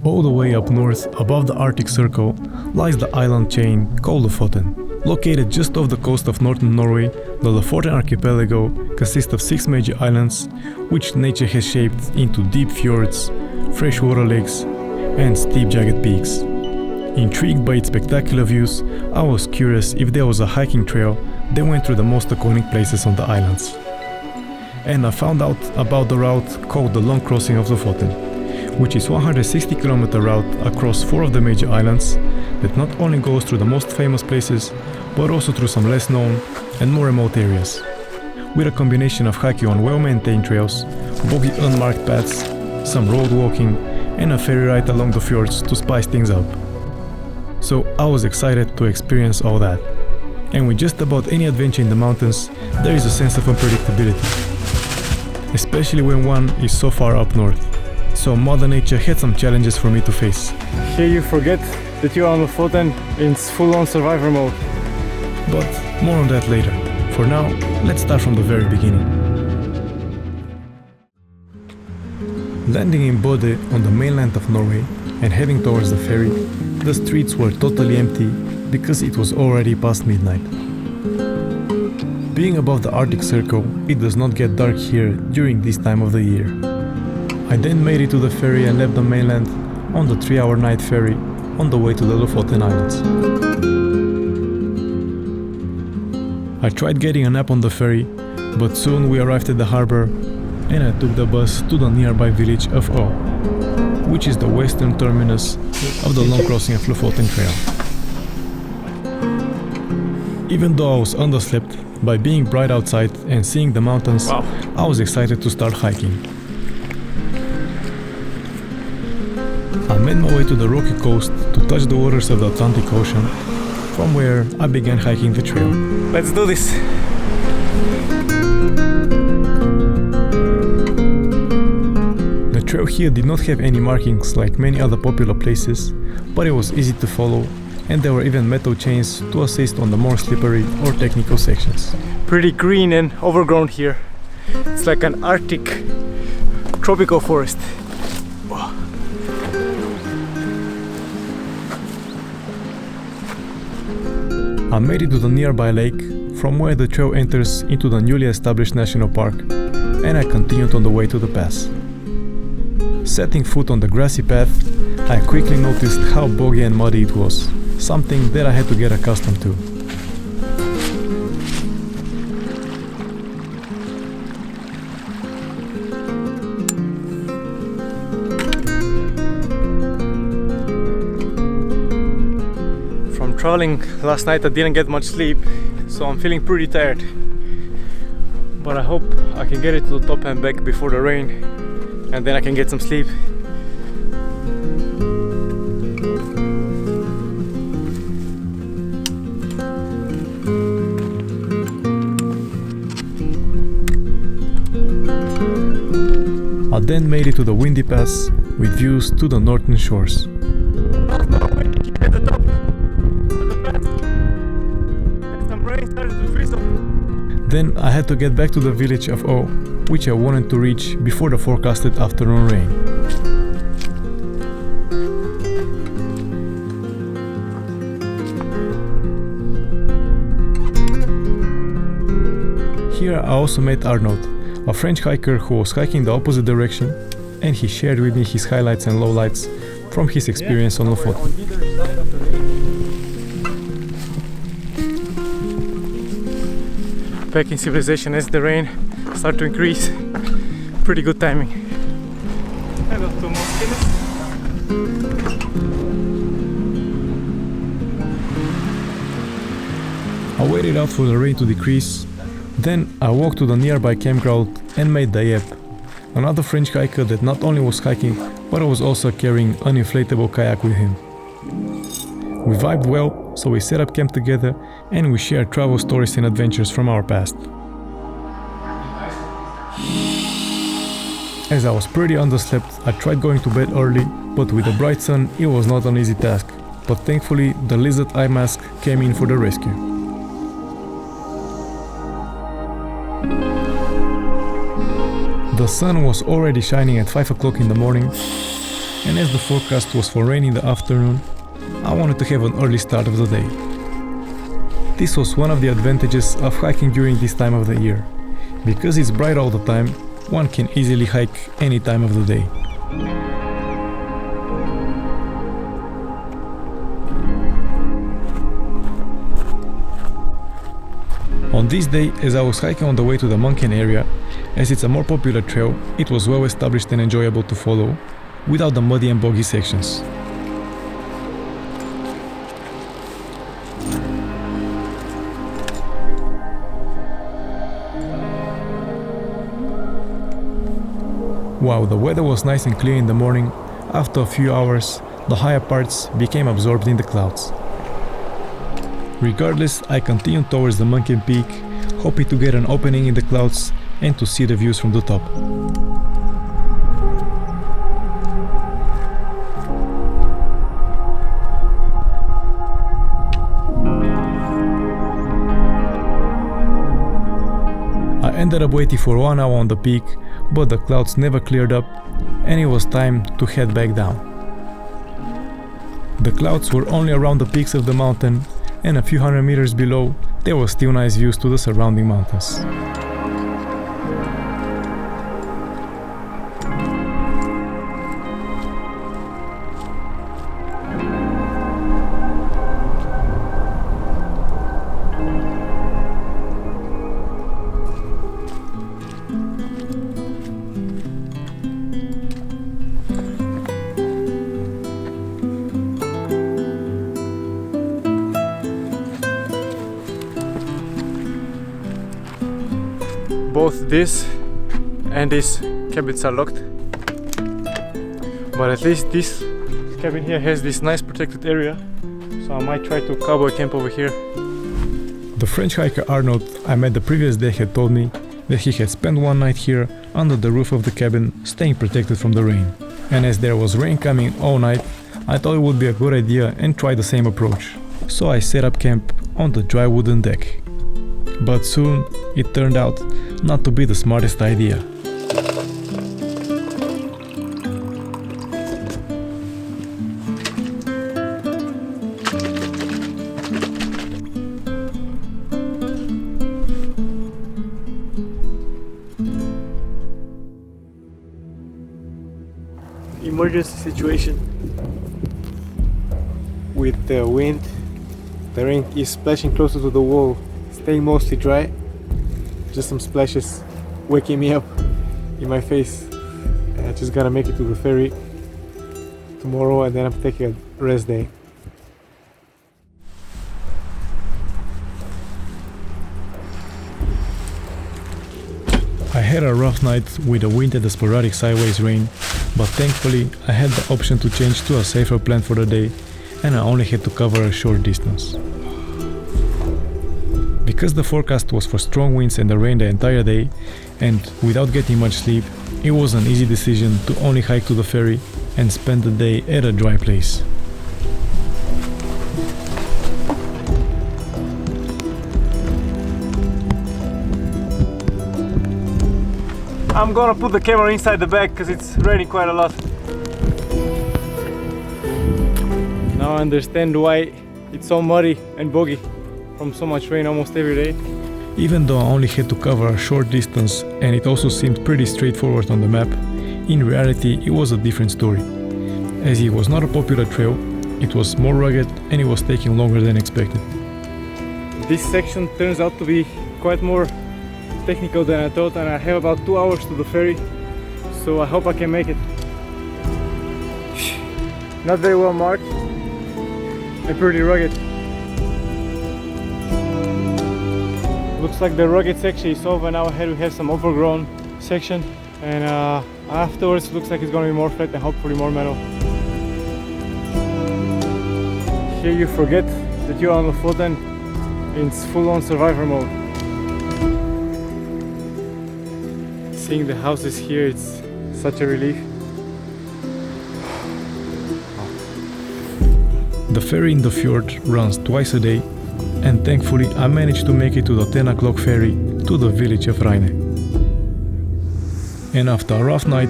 All the way up north, above the Arctic Circle, lies the island chain called Lofoten. Located just off the coast of northern Norway, the Lofoten archipelago consists of 6 major islands, which nature has shaped into deep fjords, freshwater lakes, and steep jagged peaks. Intrigued by its spectacular views, I was curious if there was a hiking trail that went through the most iconic places on the islands. And I found out about the route called the Long Crossing of Lofoten, which is a 160-kilometer route across 4 of the major islands that not only goes through the most famous places, but also through some less known and more remote areas, with a combination of hiking on well-maintained trails, boggy unmarked paths, some road walking, and a ferry ride along the fjords to spice things up. So I was excited to experience all that. And with just about any adventure in the mountains, there is a sense of unpredictability, especially when one is so far up north. So Mother Nature had some challenges for me to face. Here you forget that you are on Lofoten in full-on survivor mode. But more on that later. For now, let's start from the very beginning. Landing in Bodø on the mainland of Norway and heading towards the ferry, the streets were totally empty because it was already past midnight. Being above the Arctic Circle, it does not get dark here during this time of the year. I then made it to the ferry and left the mainland on the 3-hour night ferry on the way to the Lofoten Islands. I tried getting a nap on the ferry, but soon we arrived at the harbor and I took the bus to the nearby village of O, which is the western terminus of the Long Crossing of Lofoten trail. Even though I was underslept, by being bright outside and seeing the mountains, I was excited to start hiking. I made my way to the rocky coast to touch the waters of the Atlantic Ocean, from where I began hiking the trail. Let's do this! The trail here did not have any markings like many other popular places, but it was easy to follow, and there were even metal chains to assist on the more slippery or technical sections. Pretty green and overgrown here. It's like an Arctic tropical forest. I made it to the nearby lake, from where the trail enters into the newly established national park, and I continued on the way to the pass. Setting foot on the grassy path, I quickly noticed how boggy and muddy it was, something that I had to get accustomed to. From traveling last night I didn't get much sleep, so I'm feeling pretty tired. But I hope I can get it to the top and back before the rain, and then I can get some sleep. I then made it to the windy pass with views to the northern shores. Then I had to get back to the village of O, which I wanted to reach before the forecasted afternoon rain. Here I also met Arnold, a French hiker who was hiking the opposite direction, and he shared with me his highlights and lowlights from his experience on Lofoten. Back in civilization as the rain started to increase. Pretty good timing. Head up to Moskenes. I waited out for the rain to decrease. Then I walked to the nearby campground and made the Yep, another French hiker that not only was hiking, but was also carrying an inflatable kayak with him. We vibed well, so we set up camp together and we shared travel stories and adventures from our past. As I was pretty underslept, I tried going to bed early, but with the bright sun it was not an easy task, but thankfully the lizard eye mask came in for the rescue. The sun was already shining at 5 o'clock in the morning, and as the forecast was for rain in the afternoon, I wanted to have an early start of the day. This was one of the advantages of hiking during this time of the year. Because it's bright all the time, one can easily hike any time of the day. On this day, as I was hiking on the way to the Munken area, as it's a more popular trail, it was well established and enjoyable to follow, without the muddy and boggy sections. While the weather was nice and clear in the morning, after a few hours, the higher parts became absorbed in the clouds. Regardless, I continued towards the Munken peak, hoping to get an opening in the clouds and to see the views from the top. I ended up waiting for 1 hour on the peak, but the clouds never cleared up and it was time to head back down. The clouds were only around the peaks of the mountain, and a few hundred meters below there were still nice views to the surrounding mountains. Both this and this cabins are locked, but at least this cabin here has this nice protected area, so I might try to cowboy camp over here. The French hiker Arnaud I met the previous day had told me that he had spent one night here under the roof of the cabin, staying protected from the rain. And as there was rain coming all night, I thought it would be a good idea and try the same approach. So I set up camp on the dry wooden deck. But soon it turned out not to be the smartest idea. Emergency situation with the wind. The rain is splashing closer to the wall, staying mostly dry. Just some splashes waking me up in my face. I just gotta make it to the ferry tomorrow and then I'm taking a rest day. I had a rough night with the wind and the sporadic sideways rain, but thankfully I had the option to change to a safer plan for the day, and I only had to cover a short distance. Because the forecast was for strong winds and the rain the entire day, and without getting much sleep, it was an easy decision to only hike to the ferry and spend the day at a dry place. I'm gonna put the camera inside the bag because it's raining quite a lot. Now I understand why it's so muddy and boggy from so much rain almost every day. Even though I only had to cover a short distance and it also seemed pretty straightforward on the map, in reality it was a different story. As it was not a popular trail, it was more rugged and it was taking longer than expected. This section turns out to be quite more technical than I thought, and I have about 2 hours to the ferry, so I hope I can make it. Not very well marked and pretty rugged. Looks like the rugged section is over. Now ahead we have some overgrown section, and afterwards looks like it's going to be more flat and hopefully more metal. Here you forget that you're on Lofoten in full-on survivor mode. Seeing the houses here, it's such a relief. The ferry in the fjord runs twice a day, and thankfully I managed to make it to the 10 o'clock ferry to the village of Reine. And after a rough night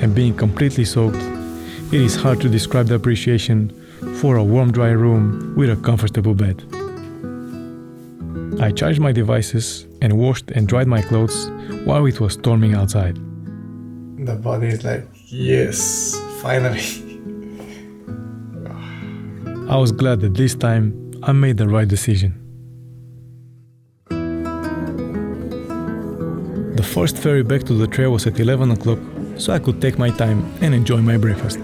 and being completely soaked, It is hard to describe the appreciation for a warm, dry room with a comfortable bed. I charged my devices and washed and dried my clothes while it was storming outside. The body is like, yes, finally. I was glad that this time I made the right decision. The first ferry back to the trail was at 11 o'clock, so I could take my time and enjoy my breakfast.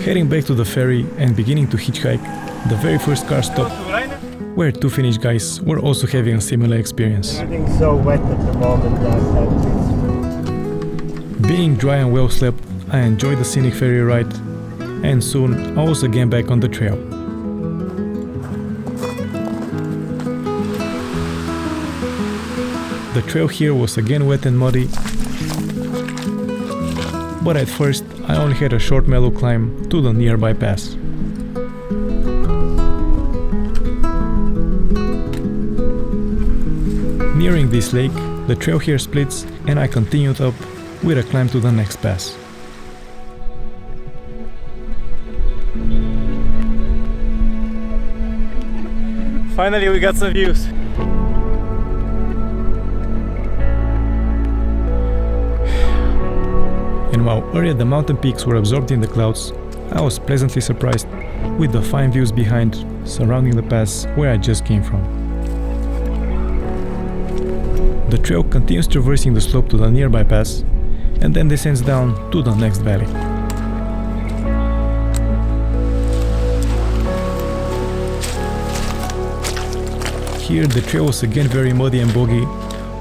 Heading back to the ferry and beginning to hitchhike, the very first car stopped, where two Finnish guys were also having a similar experience. Everything's so wet at the moment that Being dry and well slept, I enjoyed the scenic ferry ride, and soon I was again back on the trail. The trail here was again wet and muddy, but at first I only had a short mellow climb to the nearby pass. Nearing this lake, the trail here splits and I continued up with a climb to the next pass. Finally, we got some views. And while earlier the mountain peaks were absorbed in the clouds, I was pleasantly surprised with the fine views behind, surrounding the pass where I just came from. The trail continues traversing the slope to the nearby pass, and then descends down to the next valley. Here the trail was again very muddy and boggy,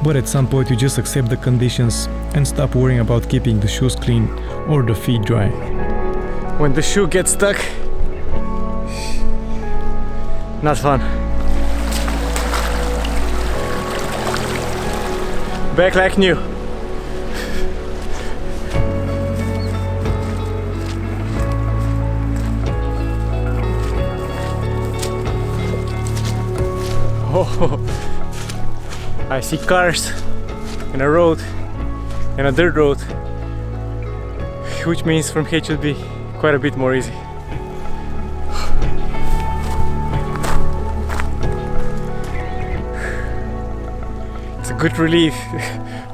but at some point you just accept the conditions and stop worrying about keeping the shoes clean or the feet dry. When the shoe gets stuck, not fun. Back like new. Oh, I see cars and a road and a dirt road, which means from here it should be quite a bit more easy. It's a good relief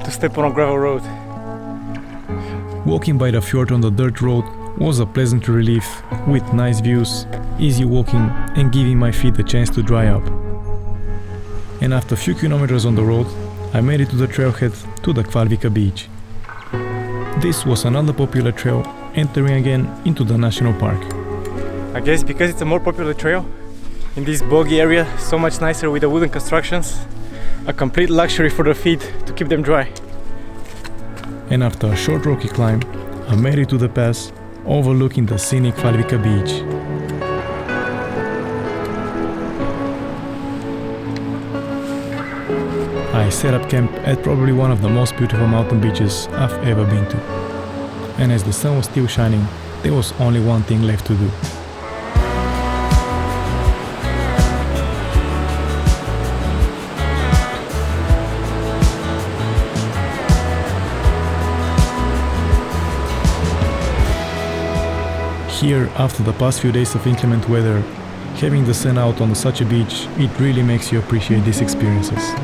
to step on a gravel road. Walking by the fjord on the dirt road was a pleasant relief with nice views, easy walking and giving my feet a chance to dry up. And after a few kilometers on the road, I made it to the trailhead to the Kvalvika beach. This was another popular trail, entering again into the national park. I guess because it's a more popular trail in this boggy area, so much nicer with the wooden constructions, a complete luxury for the feet to keep them dry. And after a short rocky climb, I made it to the pass overlooking the scenic Kvalvika beach. I set up camp at probably one of the most beautiful mountain beaches I've ever been to. And as the sun was still shining, there was only one thing left to do. Here, after the past few days of inclement weather, having the sun out on such a beach, it really makes you appreciate these experiences.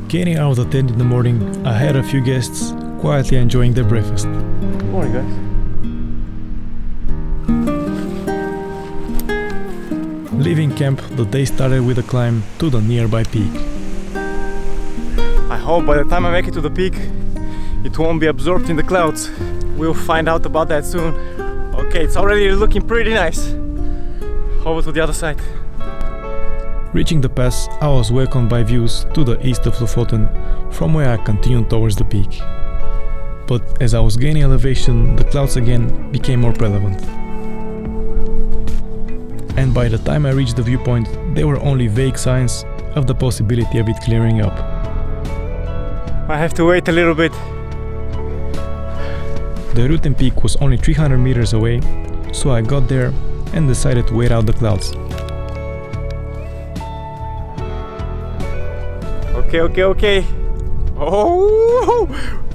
Getting out of the tent in the morning, I had a few guests quietly enjoying their breakfast. Good morning, guys. Leaving camp, the day started with a climb to the nearby peak. I hope by the time I make it to the peak, it won't be absorbed in the clouds. We'll find out about that soon. Okay, it's already looking pretty nice. Over to the other side. Reaching the pass, I was welcomed by views to the east of Lofoten, from where I continued towards the peak. But as I was gaining elevation, the clouds again became more prevalent. and by the time I reached the viewpoint, there were only vague signs of the possibility of it clearing up. I have to wait a little bit. The Ryten peak was only 300 meters away, so I got there and decided to wait out the clouds. Okay. Oh,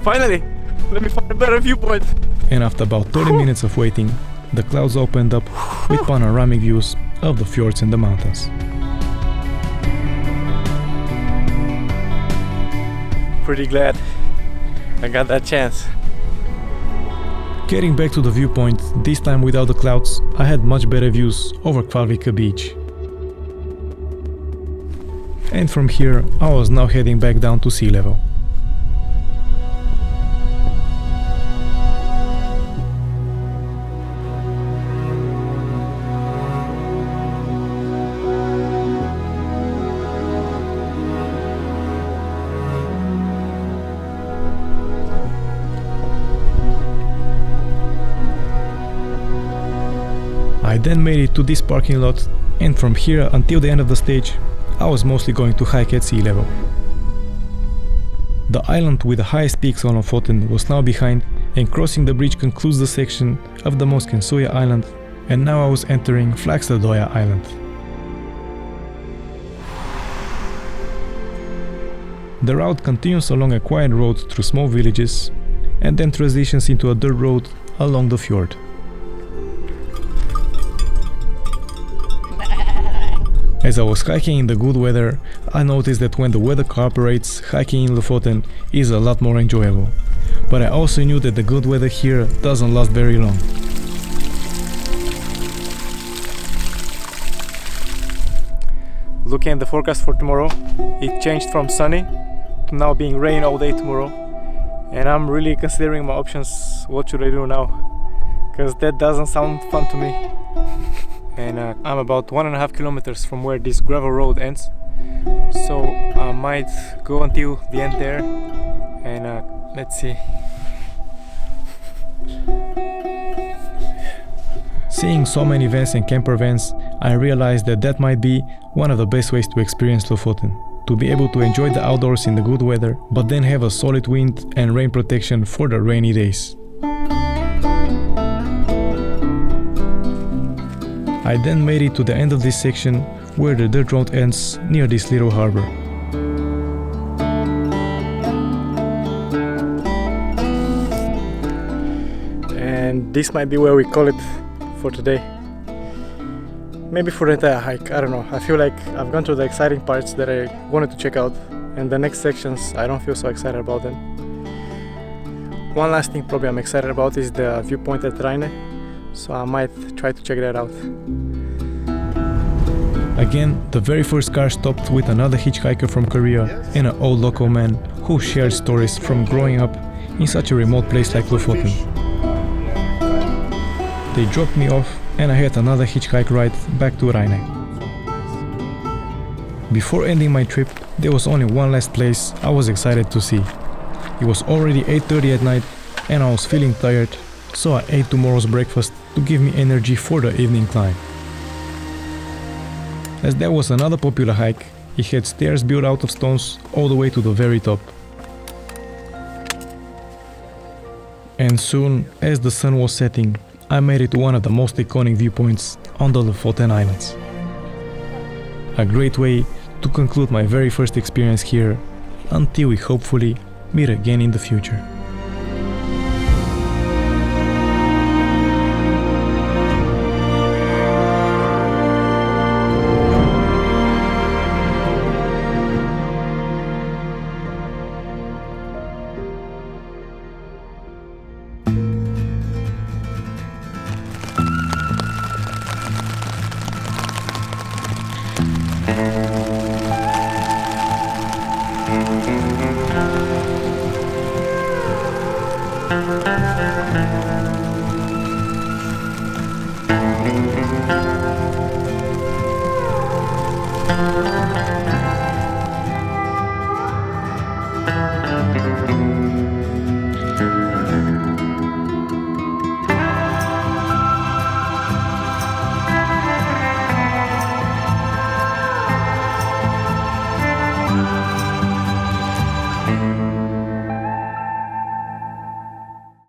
finally! Let me find a better viewpoint. And after about 30 minutes of waiting, the clouds opened up with panoramic views of the fjords and the mountains. Pretty glad I got that chance. Getting back to the viewpoint, this time without the clouds, I had much better views over Kvalvika beach. And from here, I was now heading back down to sea level. I then made it to this parking lot, and from here until the end of the stage, I was mostly going to hike at sea level. The island with the highest peaks on Lofoten was now behind, and crossing the bridge concludes the section of the Moskenes Island, and now I was entering Vindstad Island. The route continues along a quiet road through small villages, and then transitions into a dirt road along the fjord. As I was hiking in the good weather, I noticed that when the weather cooperates, hiking in Lofoten is a lot more enjoyable. But I also knew that the good weather here doesn't last very long. Looking at the forecast for tomorrow, it changed from sunny to now being rain all day tomorrow. And I'm really considering my options. What should I do now? Because that doesn't sound fun to me. And I'm about 1.5 kilometers from where this gravel road ends, so I might go until the end there, and let's see. Seeing so many vans and camper vans, I realized that that might be one of the best ways to experience Lofoten. To be able to enjoy the outdoors in the good weather, but then have a solid wind and rain protection for the rainy days. I then made it to the end of this section where the dirt road ends near this little harbor. And this might be where we call it for today. Maybe for the entire hike, I don't know. I feel like I've gone through the exciting parts that I wanted to check out, and the next sections I don't feel so excited about them. One last thing probably I'm excited about is the viewpoint at Reine, so I might try to check that out. Again, the very first car stopped with another hitchhiker from Korea and an old local man who shared stories from growing up in such a remote place like Lofoten. They dropped me off and I had another hitchhike ride back to Reine. Before ending my trip, there was only one last place I was excited to see. It was already 8:30 at night and I was feeling tired, so I ate tomorrow's breakfast to give me energy for the evening climb. As there was another popular hike, it had stairs built out of stones all the way to the very top. And soon, as the sun was setting, I made it to one of the most iconic viewpoints on the Lofoten Islands. A great way to conclude my very first experience here, until we hopefully meet again in the future.